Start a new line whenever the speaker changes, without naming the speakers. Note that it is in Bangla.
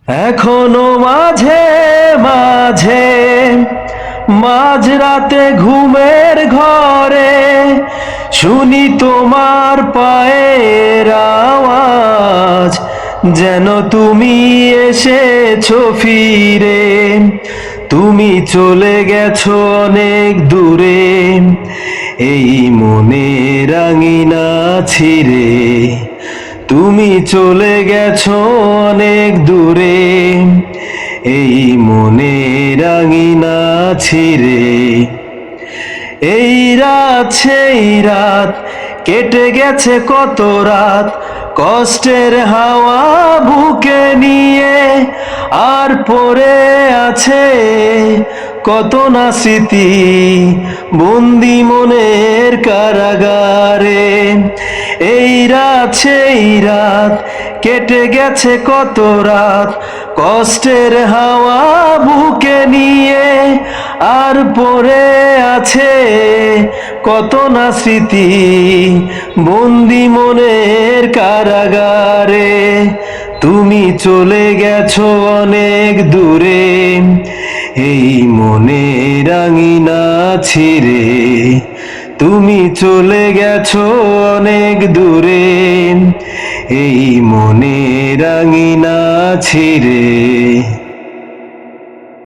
এখনো মাঝে মাঝে মাঝরাতে ঘুমের ঘরে শুনি তোমার পায়ের আওয়াজ, যেন তুমি এসেছো ফিরে। তুমি চলে গেছো অনেক দূরে, এই মনে রাঙিনা ছিঁড়ে। তুমি চলে গেছো অনেক দূরে, এই মনে রাঙিনা ছিঁড়ে। এই রাত সেই রাত, কেটে গেছে কত রাত, কষ্টের হাওয়া বুকে নিয়ে। আর পড়ে আছে কত না স্মৃতি, বন্দি মনের কারাগারে। এই রাত সেই রাত, কেটে গেছে কত রাত, কষ্টের হাওয়া বুকে নিয়ে। আর পড়ে আছে কত না স্মৃতি, বন্দি মনের কারাগারে। তুমি চলে গেছো অনেক দূরে, এই মনে রাঙিনা ছিঁড়ে। তুমি চলে গেছো অনেক দূরে, এই মনে রাঙিনা ছিঁড়ে।